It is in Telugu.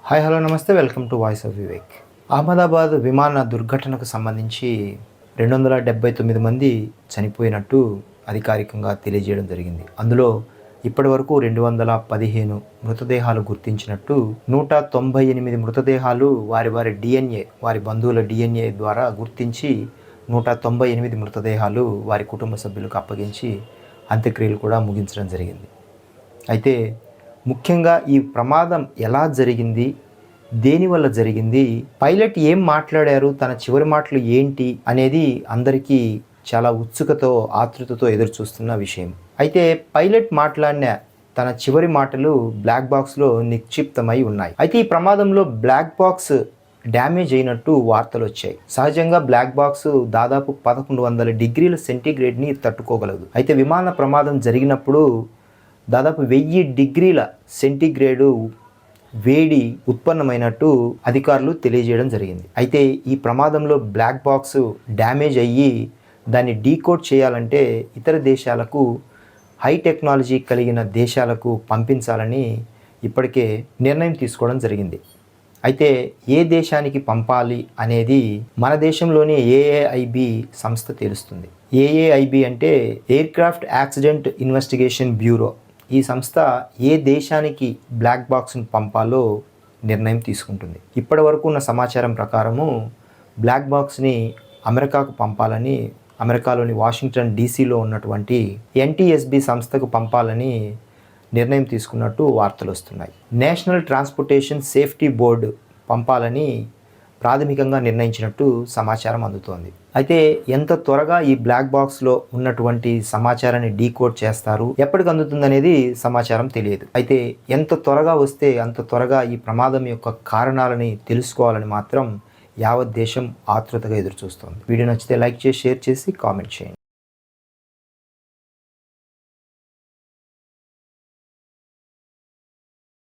హాయ్ హలో నమస్తే, welcome to voice of Vivek. Ahmedabad విమాన దుర్ఘటనకు సంబంధించి 279 మంది చనిపోయినట్టు అధికారికంగా తెలియజేయడం జరిగింది. అందులో ఇప్పటి వరకు 215 మృతదేహాలు గుర్తించినట్టు, 198 మృతదేహాలు వారి డిఎన్ఏ, వారి బంధువుల డిఎన్ఏ ద్వారా గుర్తించి 198 మృతదేహాలు వారి కుటుంబ సభ్యులకు అప్పగించి అంత్యక్రియలు కూడా ముగించడం జరిగింది. అయితే ముఖ్యంగా ఈ ప్రమాదం ఎలా జరిగింది, దేనివల్ల జరిగింది, పైలట్ ఏం మాట్లాడారు, తన చివరి మాటలు ఏంటి అనేది అందరికీ చాలా ఉత్సుకతో ఆతృతతో ఎదురు చూస్తున్న విషయం. అయితే పైలట్ మాట్లాడిన తన చివరి మాటలు బ్లాక్ బాక్స్లో నిక్షిప్తమై ఉన్నాయి. అయితే ఈ ప్రమాదంలో బ్లాక్ బాక్స్ డ్యామేజ్ అయినట్టు వార్తలు వచ్చాయి. సహజంగా బ్లాక్ బాక్స్ దాదాపు 1100 డిగ్రీల సెంటీగ్రేడ్ని తట్టుకోగలదు. అయితే విమాన ప్రమాదం జరిగినప్పుడు దాదాపు 1000 డిగ్రీల సెంటీగ్రేడు వేడి ఉత్పన్నమైనట్టు అధికారులు తెలియజేయడం జరిగింది. అయితే ఈ ప్రమాదంలో బ్లాక్ బాక్స్ డ్యామేజ్ అయ్యి దాన్ని డీకోడ్ చేయాలంటే ఇతర దేశాలకు, హై టెక్నాలజీ కలిగిన దేశాలకు పంపించాలని ఇప్పటికే నిర్ణయం తీసుకోవడం జరిగింది. అయితే ఏ దేశానికి పంపాలి అనేది మన దేశంలోని ఏఏఐబి సంస్థ తెలుస్తుంది. ఏఏఐబి అంటే ఎయిర్క్రాఫ్ట్ యాక్సిడెంట్ ఇన్వెస్టిగేషన్ బ్యూరో. ఈ సంస్థ ఏ దేశానికి బ్లాక్ బాక్స్ని పంపాలో నిర్ణయం తీసుకుంటుంది. ఇప్పటి వరకు ఉన్న సమాచారం ప్రకారము బ్లాక్ బాక్స్ని అమెరికాకు పంపాలని, అమెరికాలోని వాషింగ్టన్ డీసీలో ఉన్నటువంటి ఎన్టీఎస్బి సంస్థకు పంపాలని నిర్ణయం తీసుకున్నట్టు వార్తలు వస్తున్నాయి. నేషనల్ ట్రాన్స్పోర్టేషన్ సేఫ్టీ బోర్డు పంపాలని ప్రాథమికంగా నిర్ణయించినట్టు సమాచారం అందుతోంది. అయితే ఎంత త్వరగా ఈ బ్లాక్ బాక్స్లో ఉన్నటువంటి సమాచారాన్ని డీకోడ్ చేస్తారు, ఎప్పటికి అందుతుందనేది సమాచారం తెలియదు. అయితే ఎంత త్వరగా వస్తే అంత త్వరగా ఈ ప్రమాదం యొక్క కారణాలని తెలుసుకోవాలని మాత్రం యావత్ దేశం ఆతృతగా ఎదురు చూస్తోంది. వీడియో నచ్చితే లైక్ చేసి, షేర్ చేసి, కామెంట్ చేయండి.